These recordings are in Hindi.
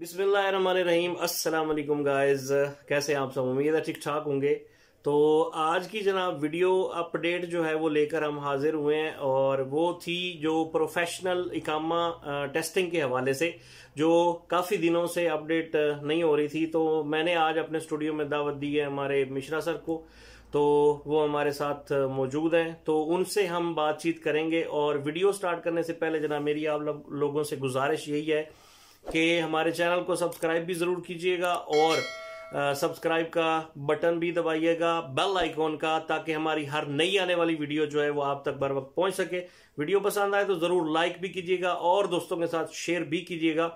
बिस्मिल्लाहिर्रहमानिर्रहीम। अस्सलाम वालेकुम गाइस, कैसे हैं आप सब? उम्मीद है ठीक ठाक होंगे। तो आज की जनाब वीडियो अपडेट जो है वो लेकर हम हाजिर हुए हैं और वो थी जो प्रोफेशनल इकामा टेस्टिंग के हवाले से जो काफ़ी दिनों से अपडेट नहीं हो रही थी। तो मैंने आज अपने स्टूडियो में दावत दी है हमारे मिश्रा सर को, तो वो हमारे साथ मौजूद हैं, तो उनसे हम बातचीत करेंगे। और वीडियो स्टार्ट करने से पहले जनाब मेरी आप लोगों से गुजारिश यही है कि हमारे चैनल को सब्सक्राइब भी जरूर कीजिएगा और सब्सक्राइब का बटन भी दबाइएगा, बेल आइकॉन का, ताकि हमारी हर नई आने वाली वीडियो जो है वो आप तक बर वक्त पहुंच सके। वीडियो पसंद आए तो जरूर लाइक भी कीजिएगा और दोस्तों के साथ शेयर भी कीजिएगा,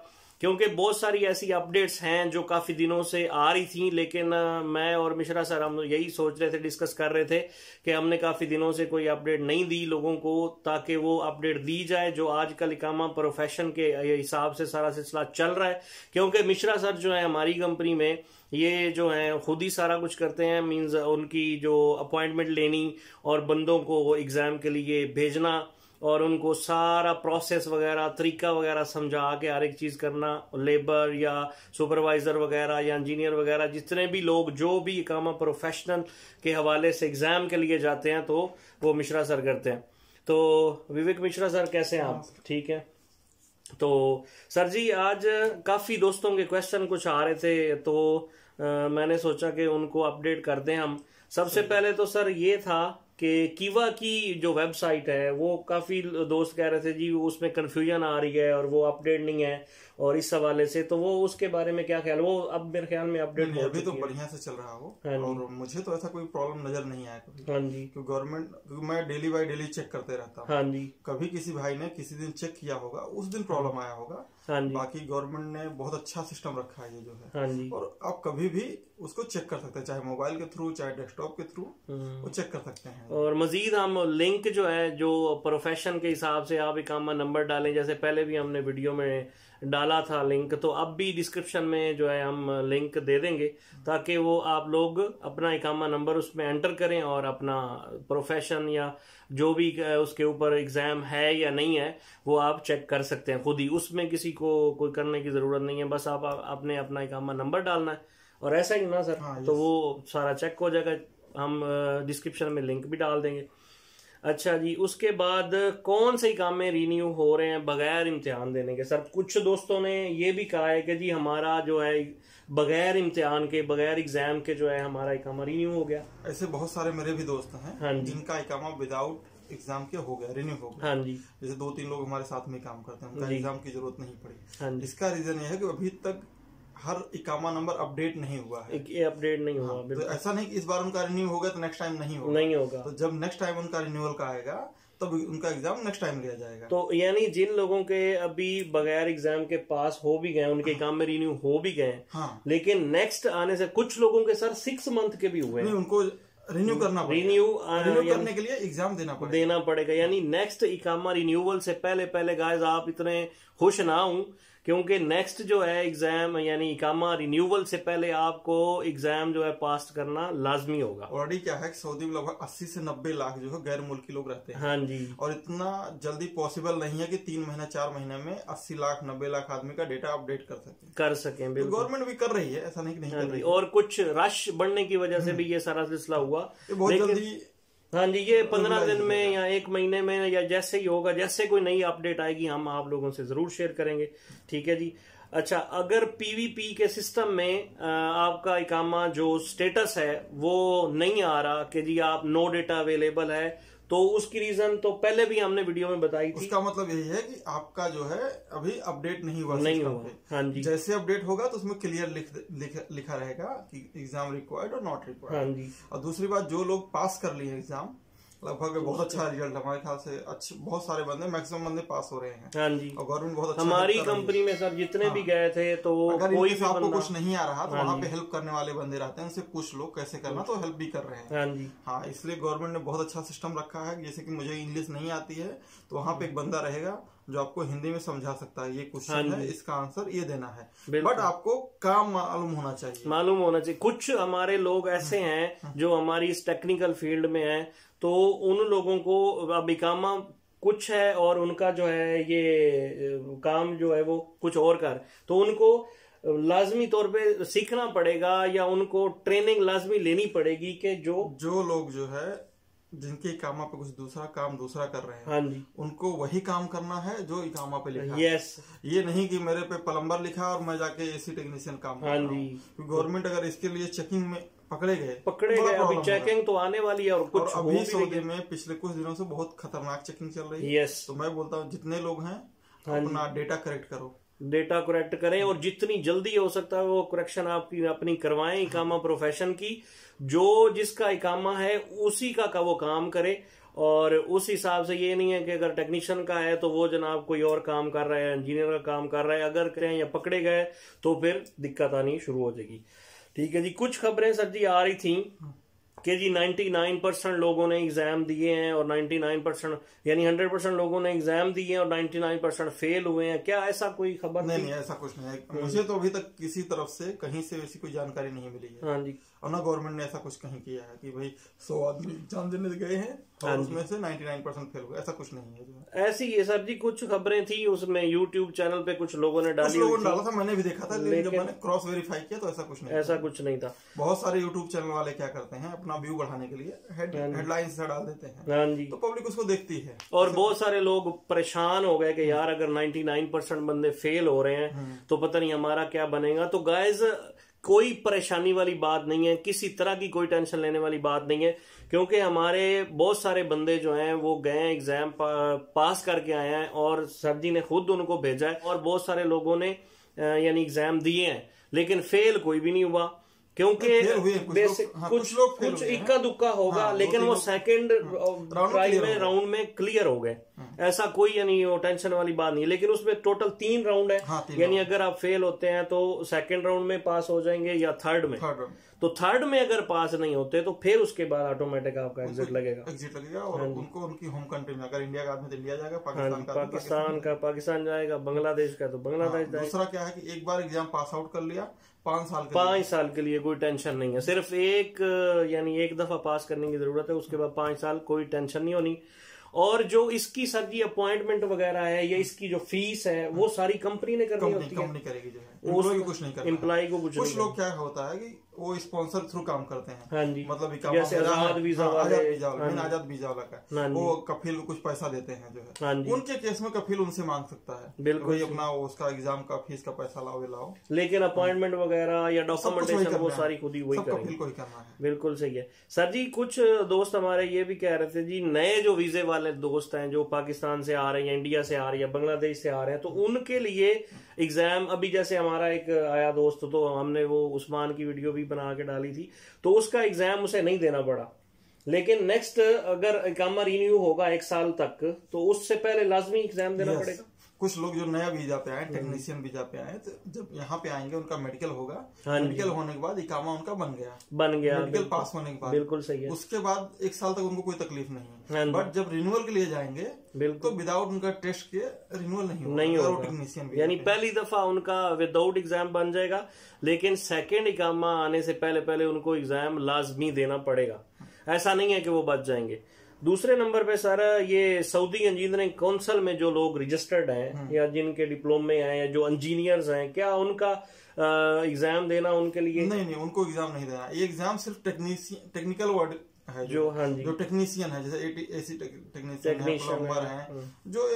क्योंकि बहुत सारी ऐसी अपडेट्स हैं जो काफी दिनों से आ रही थी, लेकिन मैं और मिश्रा सर हम यही सोच रहे थे, डिस्कस कर रहे थे कि हमने काफी दिनों से कोई अपडेट नहीं दी लोगों को, ताकि वो अपडेट दी जाए जो आजकल इकामा प्रोफेशन के हिसाब से सारा सिलसिला चल रहा है। क्योंकि मिश्रा सर जो है हमारी कंपनी में ये जो है खुद ही सारा कुछ करते हैं, मींस उनकी जो अपॉइंटमेंट लेनी और बंदों को एग्जाम के लिए भेजना और उनको सारा प्रोसेस वगैरह तरीका वगैरह समझा के हर एक चीज करना, लेबर या सुपरवाइजर वगैरह या इंजीनियर वगैरह जितने भी लोग जो भी इकामा प्रोफेशनल के हवाले से एग्जाम के लिए जाते हैं तो वो मिश्रा सर करते हैं। तो विवेक मिश्रा सर, कैसे हैं आप? ठीक है। तो सर जी, आज काफी दोस्तों के क्वेश्चन कुछ आ रहे थे, तो मैंने सोचा कि उनको अपडेट कर दें हम। सबसे पहले तो सर ये था कि कीवा की जो वेबसाइट है वो काफी दोस्त कह रहे थे जी उसमें कंफ्यूजन आ रही है और वो अपडेट नहीं है, और इस हवाले से तो वो उसके बारे में क्या ख्याल? वो अब मेरे ख्याल में अपडेट हो अभी तो बढ़िया से चल रहा हो और मुझे तो ऐसा कोई प्रॉब्लम नजर नहीं आया कभी। हाँ जी, क्योंकि गवर्नमेंट, क्योंकि मैं डेली बाय डेली चेक करते रहता हूँ। हाँ जी, कभी किसी भाई ने किसी दिन चेक किया होगा, उस दिन प्रॉब्लम आया होगा। हाँ जी, बाकी गवर्नमेंट ने बहुत अच्छा सिस्टम रखा है ये जो है। हाँ जी, और आप कभी भी उसको चेक कर सकते हैं, चाहे मोबाइल के थ्रू चाहे डेस्कटॉप के थ्रू वो चेक कर सकते हैं। और मजीद हम लिंक जो है जो प्रोफेशन के हिसाब से आप इकामा नंबर डालें, जैसे पहले भी हमने वीडियो में डाला था लिंक, तो अब भी डिस्क्रिप्शन में जो है हम लिंक दे देंगे ताकि वो आप लोग अपना इकामा नंबर उसमें एंटर करें और अपना प्रोफेशन या जो भी उसके ऊपर एग्जाम है या नहीं है वो आप चेक कर सकते हैं खुद ही। उसमें किसी को कोई करने की जरूरत नहीं है, बस आप आपने अपना इकामा नंबर डालना है और ऐसा ही ना सर। हाँ, तो वो सारा चेक हो जाएगा, हम डिस्क्रिप्शन में लिंक भी डाल देंगे। अच्छा जी, उसके बाद कौन से इकामे रिन्यू हो रहे हैं बगैर इम्तिहान देने के? सर कुछ दोस्तों ने ये भी कहा है कि जी हमारा जो है बगैर इम्तिहान के, बगैर एग्जाम के जो है हमारा इकामा रिन्यू हो गया। ऐसे बहुत सारे मेरे भी दोस्त हैं, हाँ जी, जिनका इकामा विदाउट एग्जाम के हो गया, रिन्यू हो गया। हाँ जी, जैसे 2-3 लोग हमारे साथ में काम करते हैं, उनका एग्जाम की जरूरत नहीं पड़ी। हाँ जी। इसका रीजन ये है कि अभी तक हर इकामा नंबर अपडेट नहीं हुआ है। ये अपडेट नहीं हुआ। तो ऐसा नहीं कि इस बार उनका रिन्यू हो गया तो नेक्स्ट टाइम नहीं होगा। नहीं होगा। तो जब नेक्स्ट टाइम उनका रिन्यूअल का आएगा तब उनका एग्जाम नेक्स्ट टाइम लिया जाएगा। तो यानी जिन लोगों के अभी बगैर एग्जाम के पास हो भी गए, उनके काम में रिन्यू हो भी गए, हाँ, लेकिन नेक्स्ट आने से कुछ लोगों के सर 6 मंथ के भी हुए हैं, उनको रिन्यू करना पड़ेगा। रिन्यू करने के लिए एग्जाम देना पड़ेगा। यानी नेक्स्ट इकामा रिन्यूअल से पहले गाइस आप इतने खुश ना हो, क्योंकि नेक्स्ट जो है एग्जाम यानी इकामा रिन्यूअल से पहले आपको एग्जाम जो है पास करना लाजमी होगा। ऑलरेडी क्या है कि सऊदी में लगभग 80 से 90 लाख जो है गैर मुल्की लोग रहते हैं। हाँ जी, और इतना जल्दी पॉसिबल नहीं है कि 3 महीना 4 महीने में 80 लाख 90 लाख आदमी का डेटा अपडेट कर सके। बिल्कुल। तो गवर्नमेंट भी कर रही है, ऐसा नहीं कि नहीं कर रही है। और कुछ रश बढ़ने की वजह से भी ये सारा सिलसिला हुआ, बहुत जल्दी। हाँ जी, ये 15 दिन में या 1 महीने में या जैसे ही होगा, जैसे कोई नई अपडेट आएगी हम आप लोगों से जरूर शेयर करेंगे। ठीक है जी। अच्छा, अगर पीवीपी के सिस्टम में आपका इकामा जो स्टेटस है वो नहीं आ रहा कि जी आप नो डेटा अवेलेबल है, तो उसकी रीजन तो पहले भी हमने वीडियो में बताई थी। उसका मतलब यही है कि आपका जो है अभी अपडेट नहीं हुआ। हाँ जी, जैसे अपडेट होगा तो उसमें क्लियर लिखा रहेगा कि एग्जाम रिक्वायर्ड और नॉट रिक्वायर्ड। हाँ जी। और दूसरी बात, जो लोग पास कर लिए एग्जाम, लगभग बहुत अच्छा रिजल्ट, हमारे ख्याल से अच्छे बहुत सारे बंदे, मैक्सिमम बंदे पास हो रहे हैं। हाँ जी। और गवर्नमेंट बहुत अच्छा हमारी कंपनी में सर जितने भी गए थे, तो अगर कोई भी आपको कुछ नहीं आ रहा तो हाँ वहाँ पे हेल्प करने वाले बंदे रहते हैं, उनसे पूछ लो कैसे करना, तो हेल्प भी कर रहे हैं। हाँ जी, हाँ, इसलिए गवर्नमेंट ने बहुत अच्छा सिस्टम रखा है। जैसे कि मुझे इंग्लिश नहीं आती है तो वहाँ पे एक बंदा रहेगा जो आपको हिंदी में समझा सकता है, ये क्वेश्चन है, इसका आंसर ये देना है। बट आपको काम मालूम होना चाहिए। कुछ हमारे लोग ऐसे हैं जो हमारी इस टेक्निकल फील्ड में हैं, तो उन लोगों को अब इकामा कुछ है और उनका जो है ये काम जो है वो कुछ और कर, तो उनको लाजमी तौर पे सीखना पड़ेगा या उनको ट्रेनिंग लाजमी लेनी पड़ेगी कि जो लोग जो है जिनके इकामा पे कुछ दूसरा कर रहे हैं, हाँ जी, उनको वही काम करना है जो इकामा पे लिखा यस है। ये नहीं कि मेरे पे प्लम्बर लिखा और मैं जाके एसी टेक्नीशियन काम कर रहा हूं। गवर्नमेंट अगर इसके लिए चेकिंग में पकड़े गए, अभी चेकिंग तो आने वाली है और कुछ अभी सऊदी में पिछले कुछ दिनों से बहुत खतरनाक चेकिंग चल रही है। यस, तो मैं बोलता हूँ जितने लोग हैं अपना डेटा करेक्ट करो, डेटा करेक्ट करें और जितनी जल्दी हो सकता है वो करेक्शन आपकी अपनी करवाएं इकामा प्रोफेशन की। जो जिसका इकामा है उसी का वो काम करे और उस हिसाब से ये नहीं है कि अगर टेक्नीशियन का है तो वो जनाब कोई और काम कर रहा है, इंजीनियर का काम कर रहा है, अगर करें या पकड़े गए तो फिर दिक्कत आनी शुरू हो जाएगी। ठीक है जी, कुछ खबरें सर जी आ रही थी कि जी 99% लोगों ने एग्जाम दिए हैं और 99% यानी 100% लोगों ने एग्जाम दिए हैं और 99% फेल हुए हैं। क्या ऐसा कोई खबर? नहीं, ऐसा कुछ नहीं है। मुझे तो अभी तक किसी तरफ से कहीं से ऐसी कोई जानकारी नहीं मिली है। हाँ जी, और ना गवर्नमेंट ने ऐसा कुछ कहीं किया है कि भाई 100 आदमी एग्जाम देने गए हैं और उसमें से 99% फेल हुए, ऐसा कुछ नहीं है। ऐसी है सर जी, कुछ खबरें थी उसमें यूट्यूब चैनल पे कुछ लोगों ने डाली, डाला था, मैंने भी देखा था, लेकिन जब मैंने क्रॉस वेरीफाई किया तो ऐसा कुछ नहीं था। बहुत सारे यूट्यूब चैनल वाले क्या करते हैं, अपना व्यू बढ़ाने के लिए हेडलाइन से डाल देते हैं, हाँ जी, तो पब्लिक उसको देखती है। और बहुत सारे लोग परेशान हो गए कि यार अगर 99% बंदे फेल हो रहे हैं तो पता नहीं हमारा क्या बनेगा। तो गाइज कोई परेशानी वाली बात नहीं है, किसी तरह की कोई टेंशन लेने वाली बात नहीं है, क्योंकि हमारे बहुत सारे बंदे जो हैं वो गए एग्जाम पास करके आए हैं और सर जी ने खुद उनको भेजा है। और बहुत सारे लोगों ने यानी एग्जाम दिए हैं लेकिन फेल कोई भी नहीं हुआ, क्योंकि कुछ इक्का दुक्का होगा, लेकिन वो सेकंड राउंड में क्लियर हो गए। ऐसा कोई यानी वो टेंशन वाली बात नहीं है। लेकिन उसमें टोटल 3 राउंड है, यानी अगर आप फेल होते हैं तो सेकंड राउंड में पास हो जाएंगे या थर्ड में। तो थर्ड में अगर पास नहीं होते तो फिर उसके बाद ऑटोमेटिक आपका एग्जिट लगेगा और उनको उनकी होम कंट्री में, अगर इंडिया का आदमी तो इंडिया जाएगा, पाकिस्तान जाएगा, बांग्लादेश का तो बांग्लादेश जाएगा। दूसरा क्या है कि एक बार एग्जाम पास आउट कर लिया 5 साल के लिए कोई टेंशन नहीं है। सिर्फ एक दफा पास करने की जरूरत है, उसके बाद 5 साल कोई टेंशन नहीं होनी। और जो इसकी सर जी अपॉइंटमेंट वगैरह है या इसकी जो फीस है वो सारी कंपनी ने करनी होती है, कंपनी करेगी जो है, एम्प्लॉय कुछ नहीं करना, एम्प्लॉय को कुछ लोग क्या होता है कि वो स्पॉन्सर थ्रू काम करते हैं। हाँ जी, मतलब जैसे आजाद वीजा वाले, आजाद वीजा वाला का वो कफील को कुछ पैसा देते हैं जो है, उनके केस में कफील उनसे मांग सकता है बिल्कुल अपना उसका एग्जाम का फीस का पैसा लाओ। लेकिन अपॉइंटमेंट वगैरह या डॉक्यूमेंटेशन वो सारी खुद ही वही करना है। बिल्कुल सही है सर जी। कुछ दोस्त हमारे ये भी कह रहे थे जी, नए जो वीजे वाले दोस्त हैं जो पाकिस्तान से आ रहे हैं, इंडिया से आ रहे हैं, बांग्लादेश से आ रहे हैं, तो उनके लिए एग्जाम अभी जैसे हमारा एक आया दोस्त, तो हमने वो उस्मान की वीडियो भी बना के डाली थी, तो उसका एग्जाम उसे नहीं देना पड़ा। लेकिन नेक्स्ट अगर इकामा रिन्यू होगा 1 साल तक तो उससे पहले लाजमी एग्जाम देना पड़ेगा। कुछ लोग जो नया वीजा पे आए, टेक्नीशियन वीजा पे आए, तो जब यहाँ पे आएंगे उनका मेडिकल होगा, मेडिकल होने के बाद इकामा उनका बन गया मेडिकल पास होने के बाद, बिल्कुल सही है, उसके बाद 1 साल तक उनको कोई तकलीफ नहीं है। बट जब रिन्यूअल के लिए जाएंगे तो विदाउट उनका टेस्ट के रिन्यूअल नहीं होगा टेक्नीशियन, यानी पहली दफा उनका विदाउट एग्जाम बन जाएगा। लेकिन सेकेंड इकामा आने से पहले उनको एग्जाम लाजमी देना पड़ेगा, ऐसा नहीं है कि वो बच जाएंगे। दूसरे नंबर पे सर ये सऊदी इंजीनियरिंग काउंसिल में जो लोग रजिस्टर्ड हैं या जिनके डिप्लोमे हैं या जो इंजीनियर्स हैं, क्या उनका एग्जाम देना उनके लिए? नहीं, उनको एग्जाम नहीं देना। ये एग्जाम सिर्फ टेक्निकल वर्ड है जो टेक्नीशियन है, जैसे एसी टेक्नीशियन है, प्लम्बर है, जो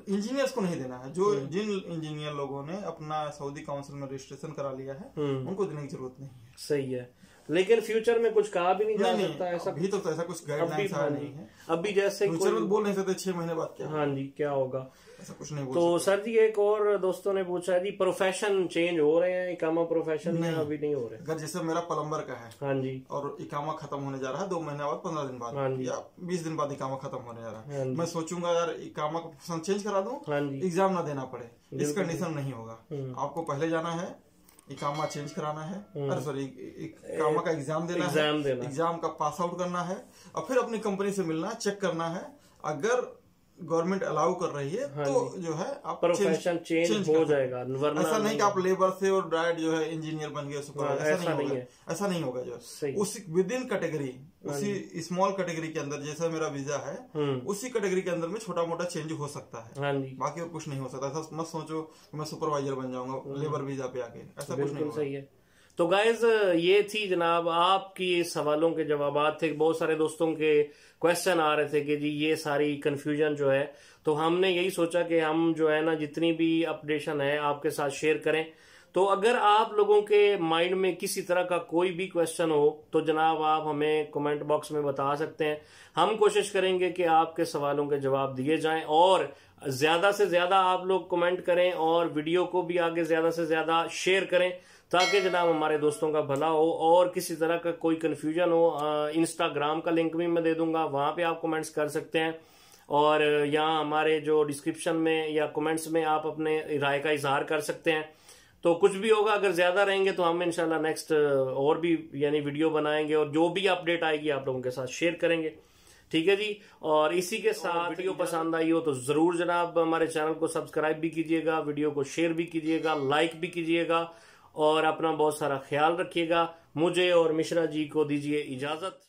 इंजीनियर्स को नहीं देना है। जिन इंजीनियर लोगों ने अपना सऊदी काउंसिल में रजिस्ट्रेशन करा लिया है उनको देने की जरूरत नहीं है। सही है, लेकिन फ्यूचर में कुछ कहा भी नहीं जा सकता ऐसा, अभी तो ऐसा कुछ गाइडलाइंस नहीं है। अभी जैसे फ्यूचर में बोल नहीं सकते 6 महीने बाद क्या, हाँ जी, क्या होगा, ऐसा कुछ नहीं बोल तो सर जी एक और दोस्तों ने पूछा है जी, प्रोफेशन चेंज हो रहे हैं इकामा प्रोफेशन में? अभी नहीं हो रहे। अगर जैसे मेरा प्लम्बर का है, हाँ जी, और इकामा खत्म होने जा रहा है 2 महीने बाद, 15 दिन बाद, हाँ या 20 दिन बाद इकामा खत्म होने जा रहा है, हाँ, मैं सोचूंगा यार इकामा का प्रोफेशन चेंज करा दूं, हाँ, एग्जाम ना देना पड़े, इस कंडीशन नहीं होगा। आपको पहले जाना है, इकामा चेंज कराना है, इकामा का एग्जाम देना है, एग्जाम का पास आउट करना है, और फिर अपनी कंपनी से मिलना है, चेक करना है। अगर गवर्नमेंट अलाउ कर रही है तो जो है आप प्रोफेशन चेंज हो जाएगा, वरना ऐसा नहीं कि आप लेबर से और डायरेक्ट जो है इंजीनियर बन गए सुपरवाइजर, ऐसा नहीं होगा। जो उसी विद इन कैटेगरी, उसी स्मॉल कैटेगरी के अंदर जैसा मेरा वीजा है उसी कैटेगरी के अंदर में छोटा मोटा चेंज हो सकता है, बाकी और कुछ नहीं हो सकता। ऐसा मत सोचो मैं सुपरवाइजर बन जाऊंगा लेबर वीजा पे आके, ऐसा कुछ नहीं सही है। तो गाइज ये थी जनाब आपकी सवालों के जवाब थे। बहुत सारे दोस्तों के क्वेश्चन आ रहे थे कि जी ये सारी कंफ्यूजन जो है, तो हमने यही सोचा कि हम जो है ना जितनी भी अपडेशन है आपके साथ शेयर करें। तो अगर आप लोगों के माइंड में किसी तरह का कोई भी क्वेश्चन हो तो जनाब आप हमें कमेंट बॉक्स में बता सकते हैं। हम कोशिश करेंगे कि आपके सवालों के जवाब दिए जाएं और ज्यादा से ज्यादा आप लोग कमेंट करें और वीडियो को भी आगे ज्यादा से ज्यादा शेयर करें ताकि जनाब हमारे दोस्तों का भला हो। और किसी तरह का कोई कंफ्यूजन हो, इंस्टाग्राम का लिंक भी मैं दे दूंगा, वहां पे आप कमेंट्स कर सकते हैं। और यहाँ हमारे जो डिस्क्रिप्शन में या कमेंट्स में आप अपने राय का इजहार कर सकते हैं। तो कुछ भी होगा, अगर ज्यादा रहेंगे तो हम इंशाल्लाह नेक्स्ट और भी यानी वीडियो बनाएंगे और जो भी अपडेट आएगी आप लोगों के साथ शेयर करेंगे। ठीक है जी। और इसी के साथ वीडियो पसंद आई हो तो जरूर जनाब हमारे चैनल को सब्सक्राइब भी कीजिएगा, वीडियो को शेयर भी कीजिएगा, लाइक भी कीजिएगा और अपना बहुत सारा ख्याल रखिएगा। मुझे और मिश्रा जी को दीजिए इजाजत।